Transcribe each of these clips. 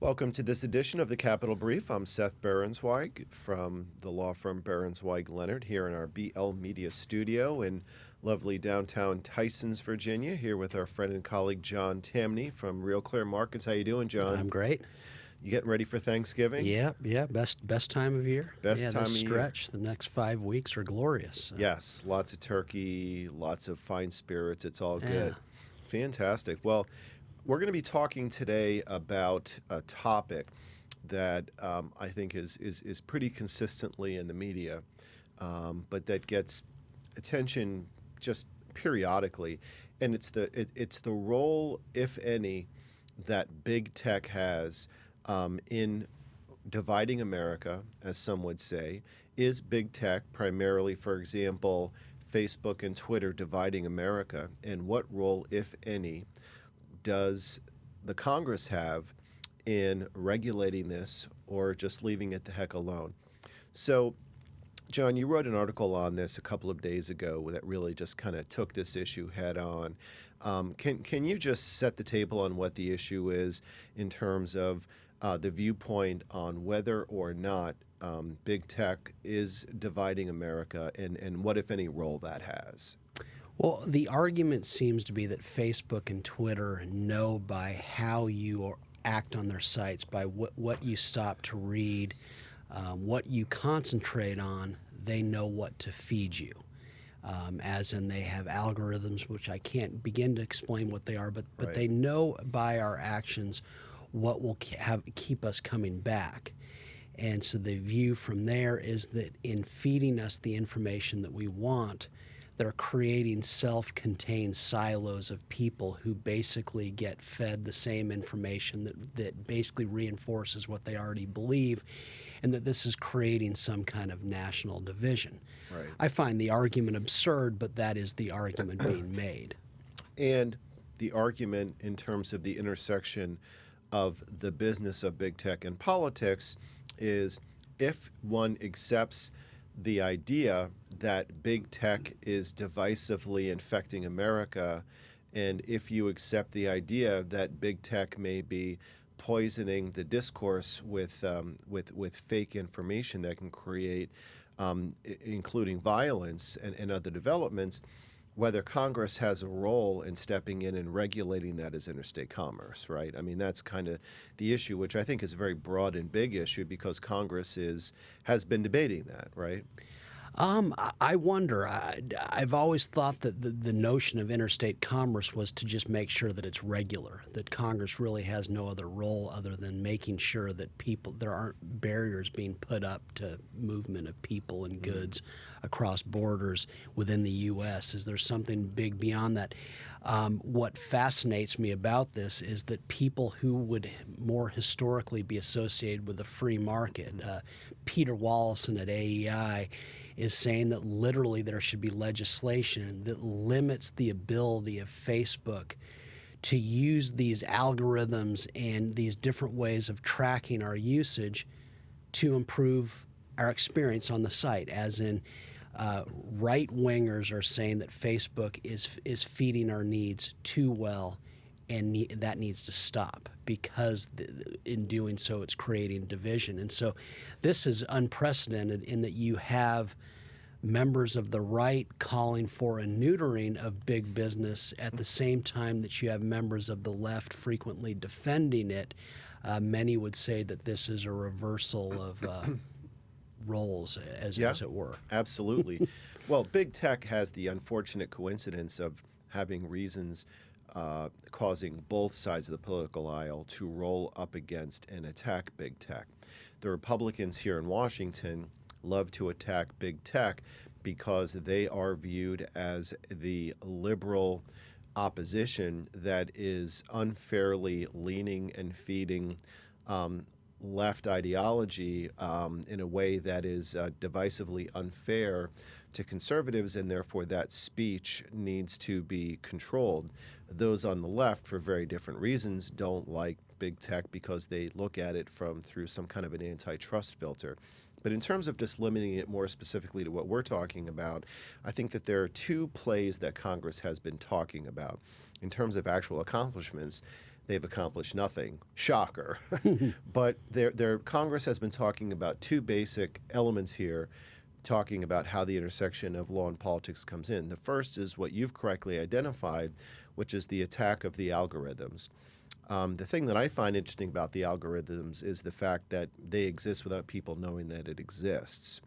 Welcome to this edition of the Capital Brief. I'm Seth Berenzweig from the law firm Berenzweig Leonard here in our BL Media studio in lovely downtown Tysons, Virginia, here with our friend and colleague John Tamny from RealClear Markets. How you doing, John? I'm great. You getting ready for Thanksgiving? Yeah. Best time of year. Best time of year. Stretch. The next 5 weeks are glorious. Yes, lots of turkey, lots of fine spirits. It's all good. Fantastic. Well, we're going to be talking today about a topic that I think is pretty consistently in the media, but that gets attention just periodically, and it's the role, if any, that big tech has in dividing America, as some would say. Is big tech, primarily, for example, Facebook and Twitter, dividing America, and what role, if any, does the Congress have in regulating this or just leaving it the heck alone? So, John, you wrote an article on this a couple of days ago that really just kind of took this issue head on. Can you just set the table on what the issue is in terms of the viewpoint on whether or not big tech is dividing America and what, if any, role that has? Well, the argument seems to be that Facebook and Twitter know by how you act on their sites, by what you stop to read, what you concentrate on, they know what to feed you. As in, they have algorithms, which I can't begin to explain what they are, but Right. They know by our actions what will keep us coming back. And so the view from there is that in feeding us the information that we want, they're creating self-contained silos of people who basically get fed the same information that basically reinforces what they already believe, and that this is creating some kind of national division. Right. I find the argument absurd, but that is the argument being made. And the argument in terms of the intersection of the business of big tech and politics is, if one accepts the idea that big tech is divisively infecting America, and if you accept the idea that big tech may be poisoning the discourse with fake information that can create, including violence and other developments, whether Congress has a role in stepping in and regulating that as interstate commerce, right? I mean, that's kind of the issue, which I think is a very broad and big issue because Congress has been debating that, right? I wonder. I've always thought that the notion of interstate commerce was to just make sure that it's regular, that Congress really has no other role other than making sure that there aren't barriers being put up to movement of people and goods across borders within the U.S. Is there something big beyond that? What fascinates me about this is that people who would more historically be associated with the free market, Peter Wallison at AEI, is saying that literally there should be legislation that limits the ability of Facebook to use these algorithms and these different ways of tracking our usage to improve our experience on the site, as in right-wingers are saying that Facebook is feeding our needs too well, and that needs to stop because in doing so it's creating division. And so this is unprecedented in that you have members of the right calling for a neutering of big business at the same time that you have members of the left frequently defending it. Many would say that this is a reversal of roles, as it were. Absolutely. Well, big tech has the unfortunate coincidence of having reasons causing both sides of the political aisle to roll up against and attack big tech. The Republicans here in Washington love to attack big tech because they are viewed as the liberal opposition that is unfairly leaning and feeding left ideology in a way that is divisively unfair to conservatives, and therefore that speech needs to be controlled. Those on the left, for very different reasons, don't like big tech because they look at it through some kind of an antitrust filter. But in terms of just limiting it more specifically to what we're talking about, I think that there are two plays that Congress has been talking about in terms of actual accomplishments. they've accomplished nothing. Shocker. But their Congress has been talking about two basic elements here, talking about how the intersection of law and politics comes in. The first is what you've correctly identified, which is the attack of the algorithms. The thing that I find interesting about the algorithms is the fact that they exist without people knowing that it exists.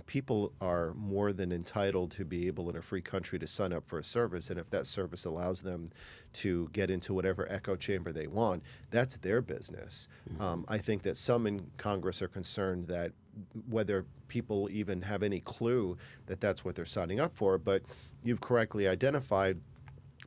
People are more than entitled to be able in a free country to sign up for a service, and if that service allows them to get into whatever echo chamber they want, that's their business. I think that some in Congress are concerned that whether people even have any clue that that's what they're signing up for, but you've correctly identified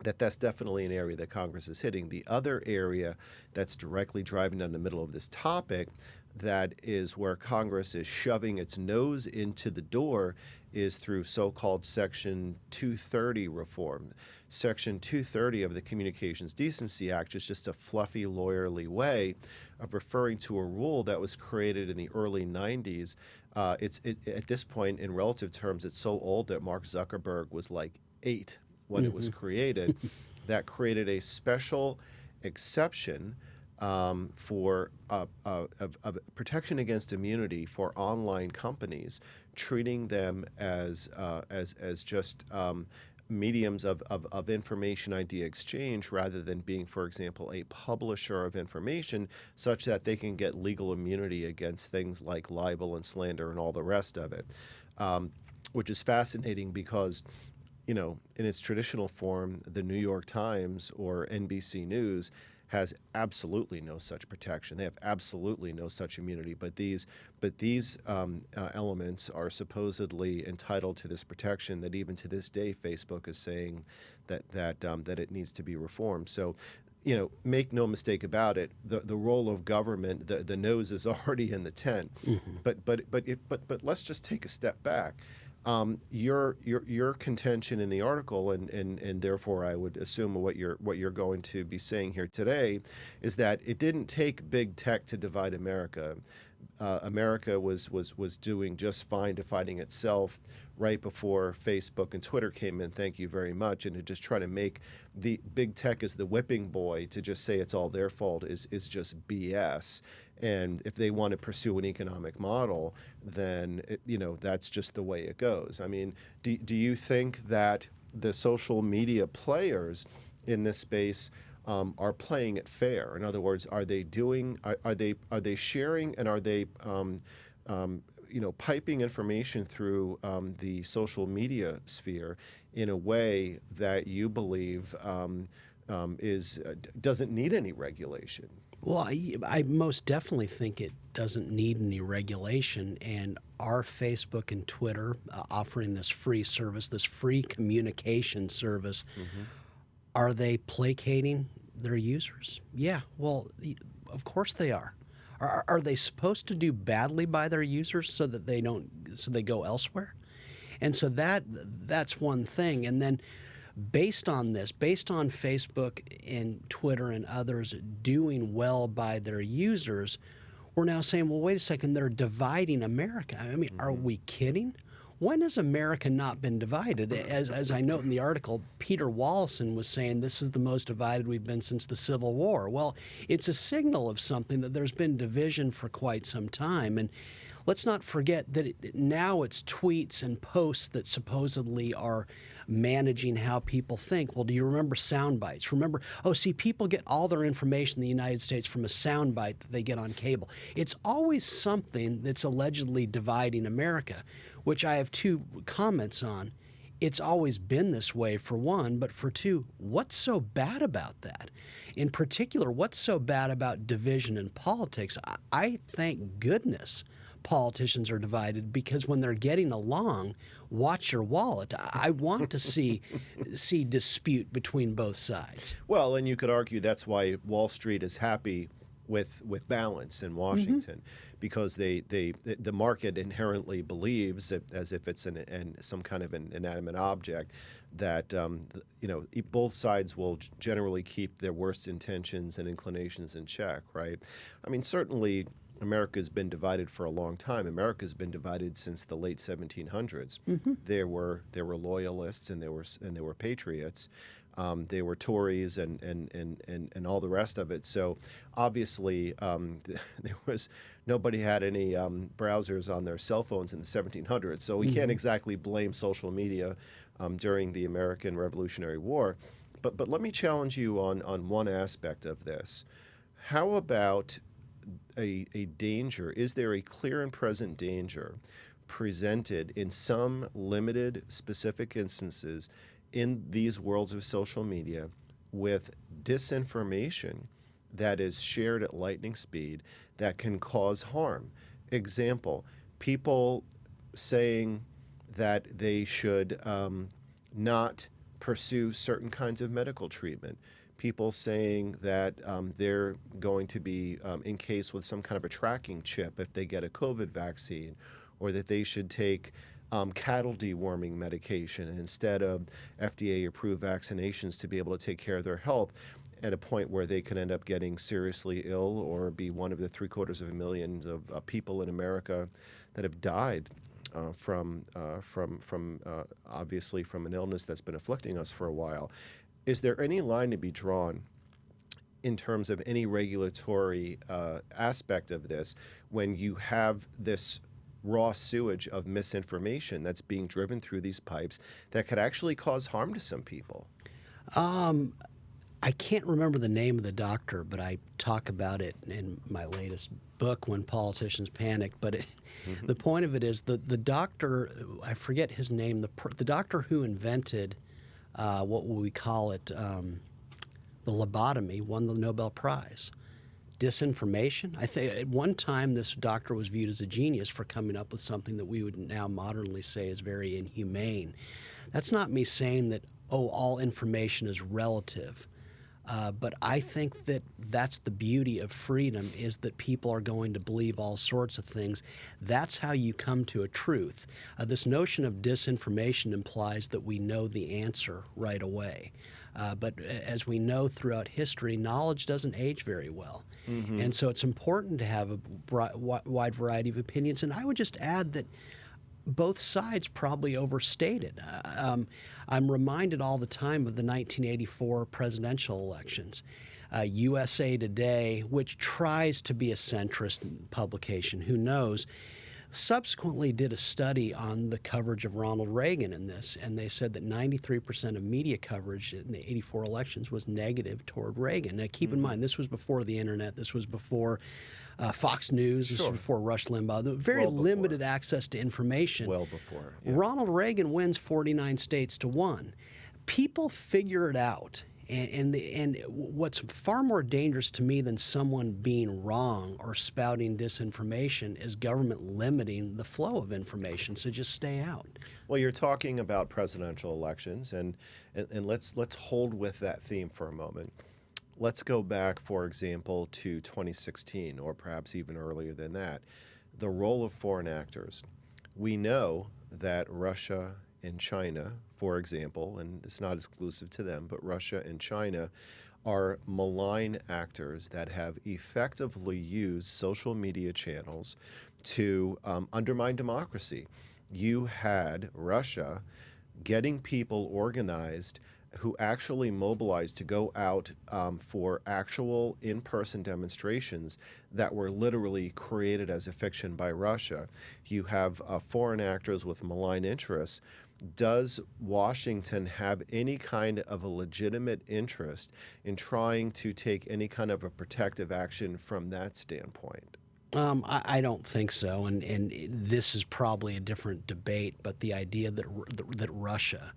that that's definitely an area that Congress is hitting. The other area that's directly driving down the middle of this topic, that is where Congress is shoving its nose into the door, is through so-called Section 230 reform. Section 230 of the Communications Decency Act is just a fluffy, lawyerly way of referring to a rule that was created in the early 90s. At this point, in relative terms, it's so old that Mark Zuckerberg was like 8 when it was created, that created a special exception for protection against immunity for online companies, treating them as just mediums of information idea exchange rather than being, for example, a publisher of information, such that they can get legal immunity against things like libel and slander and all the rest of it, which is fascinating because, you know, in its traditional form, the New York Times or NBC News has absolutely no such protection. They have absolutely no such immunity. But these elements are supposedly entitled to this protection that even to this day Facebook is saying that it needs to be reformed. So, you know, make no mistake about it, the role of government, the nose is already in the tent. But let's just take a step back. Your contention in the article, and therefore I would assume what you're going to be saying here today, is that it didn't take big tech to divide America. America was doing just fine dividing itself right before Facebook and Twitter came in. Thank you very much. And to just try to make the big tech as the whipping boy to just say it's all their fault is just BS. And if they want to pursue an economic model, then that's just the way it goes. I mean, do you think that the social media players in this space are playing it fair? In other words, are they sharing, and are they piping information through the social media sphere in a way that you believe doesn't need any regulation? Well, I most definitely think it doesn't need any regulation, and our Facebook and Twitter offering this free service, this free communication service, are they placating their users? Yeah, well, of course they are. Are they supposed to do badly by their users so that they go elsewhere? And so that's one thing. And then based on Facebook and Twitter and others doing well by their users, we're now saying, well, wait a second, they're dividing America. I mean, are we kidding? When has America not been divided? As I note in the article, Peter Wallison was saying this is the most divided we've been since the Civil War. Well, it's a signal of something, that there's been division for quite some time. And let's not forget that now it's tweets and posts that supposedly are managing how people think. Well, do you remember sound bites? Remember, people get all their information in the United States from a sound bite that they get on cable. It's always something that's allegedly dividing America, which I have two comments on. It's always been this way, for one, but for two, what's so bad about that? In particular, what's so bad about division in politics? I thank goodness politicians are divided, because when they're getting along, watch your wallet. I want to see dispute between both sides. Well, and you could argue that's why Wall Street is happy with balance in Washington, because the market inherently believes, as if it's some kind of an inanimate object, that both sides will generally keep their worst intentions and inclinations in check, right? I mean, certainly America's been divided for a long time. America's been divided since the late 1700s. There were loyalists and there were patriots. They were Tories and all the rest of it. So obviously nobody had any browsers on their cell phones in the 1700s. So we can't exactly blame social media during the American Revolutionary War. But let me challenge you on one aspect of this. How about a danger? Is there a clear and present danger presented in some limited specific instances in these worlds of social media with disinformation that is shared at lightning speed that can cause harm? Example, people saying that they should not pursue certain kinds of medical treatment. People saying that they're going to be encased with some kind of a tracking chip if they get a COVID vaccine, or that they should take cattle deworming medication instead of FDA-approved vaccinations to be able to take care of their health, at a point where they could end up getting seriously ill or be one of the 750,000 of people in America that have died from obviously from an illness that's been afflicting us for a while. Is there any line to be drawn in terms of any regulatory aspect of this when you have this raw sewage of misinformation that's being driven through these pipes that could actually cause harm to some people? I can't remember the name of the doctor, but I talk about it in my latest book, When Politicians Panic. But the point of it is the doctor, I forget his name, the doctor who invented what will we call it, the lobotomy, won the Nobel Prize. Disinformation. I think at one time this doctor was viewed as a genius for coming up with something that we would now modernly say is very inhumane. That's not me saying that, all information is relative. But I think that that's the beauty of freedom, is that people are going to believe all sorts of things. That's how you come to a truth. This notion of disinformation implies that we know the answer right away. But as we know throughout history, knowledge doesn't age very well. And so it's important to have a wide variety of opinions. And I would just add that both sides probably overstated. I'm reminded all the time of the 1984 presidential elections. USA Today, which tries to be a centrist publication, who knows, subsequently did a study on the coverage of Ronald Reagan in this, and they said that 93% of media coverage in the 84 elections was negative toward Reagan. Now, keep in mind, this was before the internet. This was before Fox News. This was before Rush Limbaugh. Very limited access to information. Well before. Yeah. Ronald Reagan wins 49 states to 1. People figure it out. And what's far more dangerous to me than someone being wrong or spouting disinformation is government limiting the flow of information. So just stay out. Well, you're talking about presidential elections, and let's hold with that theme for a moment. Let's go back, for example, to 2016, or perhaps even earlier than that. The role of foreign actors. We know that Russia and China, for example, and it's not exclusive to them, but Russia and China are malign actors that have effectively used social media channels to undermine democracy. You had Russia getting people organized who actually mobilized to go out for actual in-person demonstrations that were literally created as a fiction by Russia. You have foreign actors with malign interests. Does Washington have any kind of a legitimate interest in trying to take any kind of a protective action from that standpoint? I don't think so, and this is probably a different debate, but the idea that Russia,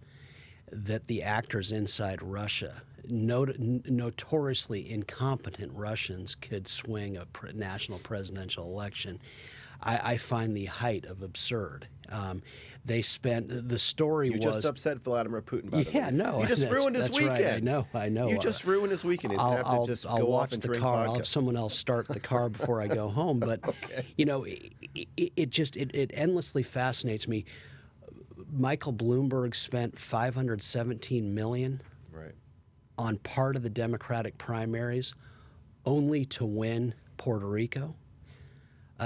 that the actors inside Russia, notoriously incompetent Russians, could swing a national presidential election, I find the height of absurd. They spent, the story was... You just upset Vladimir Putin, by the way. Yeah, no. You just ruined his weekend. Right. I know. You just ruined his weekend. He's going to have to just go off and drink vodka. I'll have someone else start the car before I go home. But, okay. You know, it endlessly fascinates me. Michael Bloomberg spent $517 million on part of the Democratic primaries only to win Puerto Rico.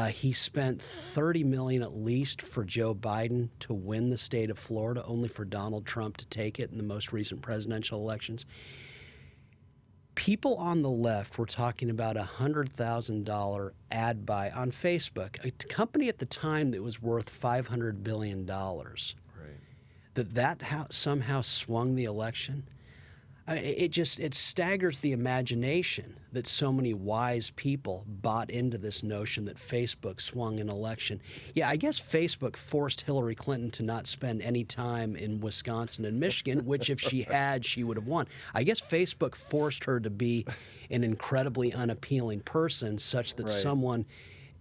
He spent $30 million at least for Joe Biden to win the state of Florida, only for Donald Trump to take it in the most recent presidential elections. People on the left were talking about a $100,000 ad buy on Facebook, a company at the time that was worth $500 billion. Right. That somehow swung the election. It staggers the imagination that so many wise people bought into this notion that Facebook swung an election. Yeah, I guess Facebook forced Hillary Clinton to not spend any time in Wisconsin and Michigan, which if she had, she would have won. I guess Facebook forced her to be an incredibly unappealing person such that someone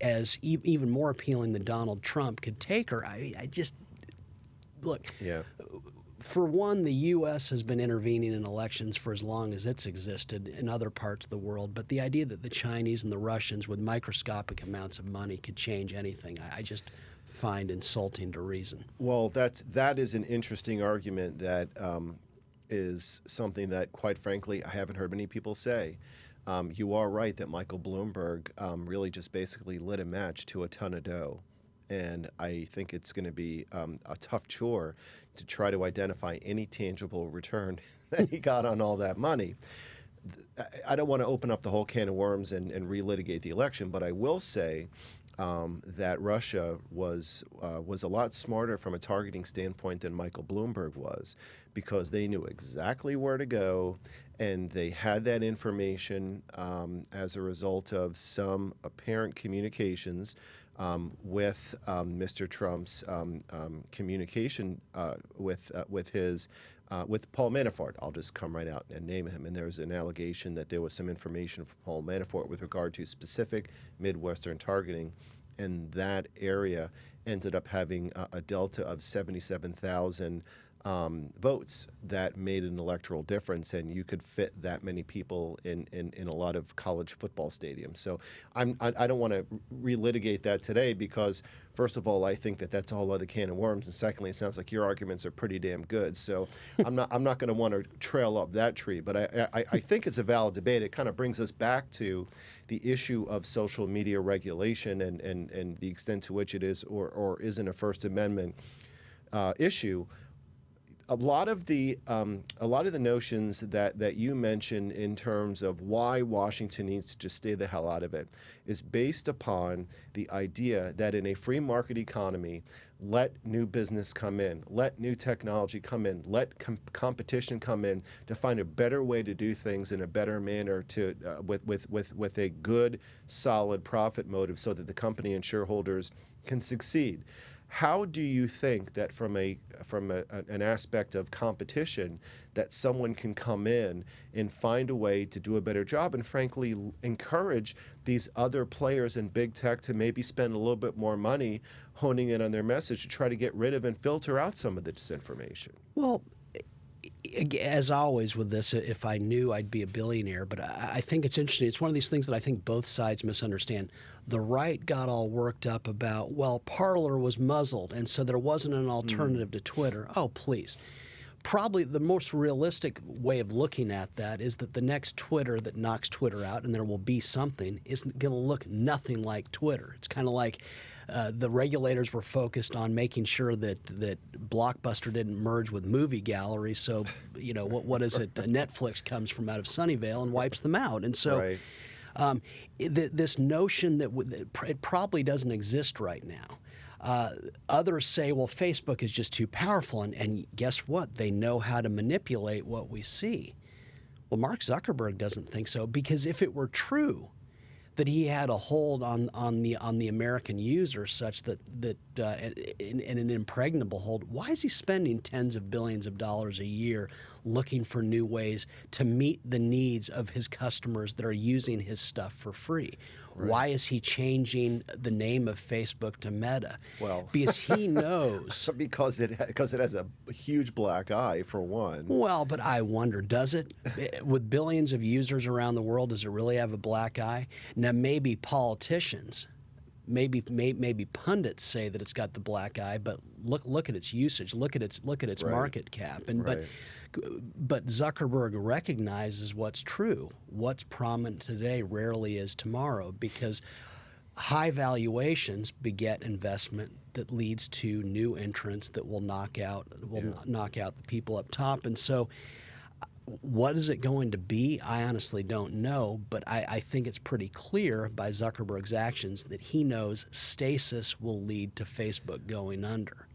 as even more appealing than Donald Trump could take her. I just, look. Yeah. For one, the U.S. has been intervening in elections for as long as it's existed in other parts of the world. But the idea that the Chinese and the Russians with microscopic amounts of money could change anything, I just find insulting to reason. Well, that is an interesting argument that is something that, quite frankly, I haven't heard many people say. You are right that Michael Bloomberg really just basically lit a match to a ton of dough. And I think it's going to be a tough chore to try to identify any tangible return that he got on all that money. I don't want to open up the whole can of worms and relitigate the election, but I will say that Russia was a lot smarter from a targeting standpoint than Michael Bloomberg was, because they knew exactly where to go, and they had that information as a result of some apparent communications with Mr. Trump's communication with Paul Manafort. I'll just come right out and name him. And there was an allegation that there was some information from Paul Manafort with regard to specific Midwestern targeting, and that area ended up having a delta of 77,000 votes that made an electoral difference, and you could fit that many people in a lot of college football stadiums. So I don't want to relitigate that today, because first of all, I think that that's a whole other can of worms, and secondly, it sounds like your arguments are pretty damn good. So I'm not going to want to trail up that tree, but I think it's a valid debate. It kind of brings us back to the issue of social media regulation and the extent to which it is or isn't a First Amendment issue. A lot of the notions that you mentioned in terms of why Washington needs to just stay the hell out of it is based upon the idea that in a free market economy, let new business come in, let new technology come in, let competition come in to find a better way to do things in a better manner to with a good, solid profit motive, so that the company and shareholders can succeed. How do you think that from an aspect of competition that someone can come in and find a way to do a better job and frankly encourage these other players in big tech to maybe spend a little bit more money honing in on their message to try to get rid of and filter out some of the disinformation? Well, as always with this, if I knew, I'd be a billionaire. But I think it's interesting. It's one of these things that I think both sides misunderstand. The right got all worked up about, well, Parler was muzzled, and so there wasn't an alternative to Twitter. Oh, please. Probably the most realistic way of looking at that is that the next Twitter that knocks Twitter out, and there will be something, is going to look nothing like Twitter. It's kind of like the regulators were focused on making sure that Blockbuster didn't merge with Movie Gallery. So, you know, what is it? Netflix comes from out of Sunnyvale and wipes them out. And so this notion that it probably doesn't exist right now. Others say, well, Facebook is just too powerful. And guess what? They know how to manipulate what we see. Well, Mark Zuckerberg doesn't think so, because if it were true that he had a hold on the American user such that in an impregnable hold, why is he spending tens of billions of dollars a year looking for new ways to meet the needs of his customers that are using his stuff for free? Right. Why is he changing the name of Facebook to Meta? Well, because he knows. because it has a huge black eye, for one. Well, but I wonder, does it? With billions of users around the world, does it really have a black eye? Now, maybe politicians, maybe pundits say that it's got the black eye, but look at its usage, look at its right. market cap, and right. But Zuckerberg recognizes what's true. What's prominent today rarely is tomorrow, because high valuations beget investment that leads to new entrants that will knock out the people up top. And so what is it going to be? I honestly don't know, but I think it's pretty clear by Zuckerberg's actions that he knows stasis will lead to Facebook going under.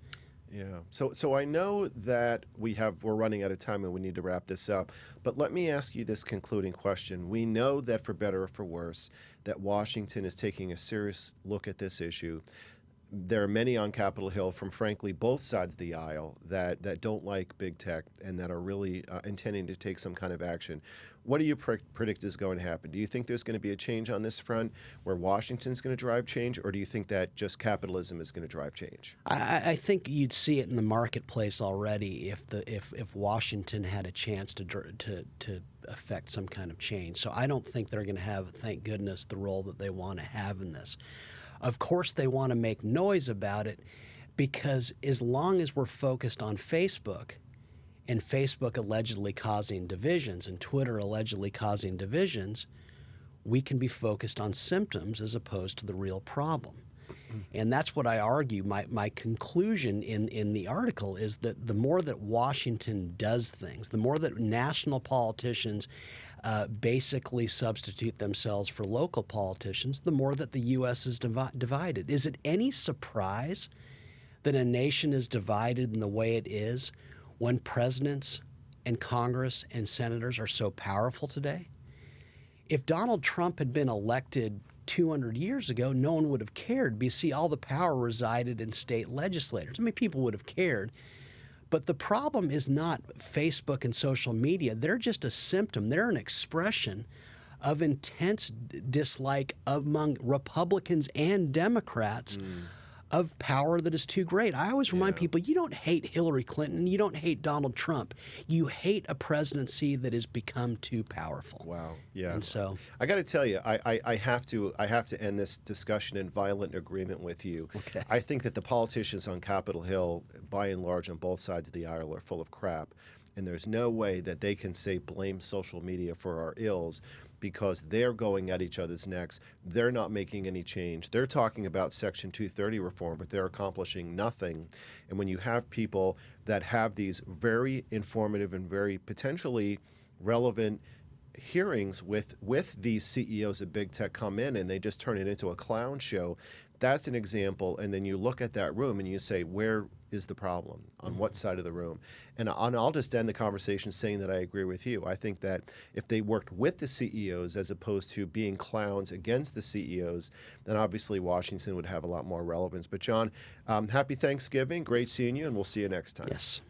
Yeah. So I know that we're running out of time and we need to wrap this up. But let me ask you this concluding question. We know that for better or for worse, that Washington is taking a serious look at this issue. There are many on Capitol Hill from, frankly, both sides of the aisle that don't like big tech and that are really intending to take some kind of action. What do you predict is going to happen? Do you think there's going to be a change on this front where Washington's going to drive change, or do you think that just capitalism is going to drive change? I think you'd see it in the marketplace already if Washington had a chance to affect some kind of change. So I don't think they're going to have, thank goodness, the role that they want to have in this. Of course, they want to make noise about it because as long as we're focused on Facebook and Facebook allegedly causing divisions and Twitter allegedly causing divisions, we can be focused on symptoms as opposed to the real problem. And that's what I argue. My conclusion in the article is that the more that Washington does things, the more that national politicians basically substitute themselves for local politicians, the more that the U.S. is divided. Is it any surprise that a nation is divided in the way it is when presidents and Congress and senators are so powerful today? If Donald Trump had been elected 200 years ago, no one would have cared because, see, all the power resided in state legislators. I mean, people would have cared. But the problem is not Facebook and social media. They're just a symptom. They're an expression of intense dislike among Republicans and Democrats of power that is too great. I always remind people, you don't hate Hillary Clinton, you don't hate Donald Trump. You hate a presidency that has become too powerful. Wow. Yeah. And so I got to tell you, I have to end this discussion in violent agreement with you. Okay. I think that the politicians on Capitol Hill, by and large, on both sides of the aisle, are full of crap. And there's no way that they can say blame social media for our ills, because they're going at each other's necks. They're not making any change. They're talking about Section 230 reform, but they're accomplishing nothing. And when you have people that have these very informative and very potentially relevant hearings with these CEOs of big tech come in and they just turn it into a clown show, that's an example. And then you look at that room and you say, where is the problem? On what side of the room? And I'll just end the conversation saying that I agree with you. I think that if they worked with the CEOs as opposed to being clowns against the CEOs, then obviously Washington would have a lot more relevance. But John, happy Thanksgiving. Great seeing you, and we'll see you next time. yes.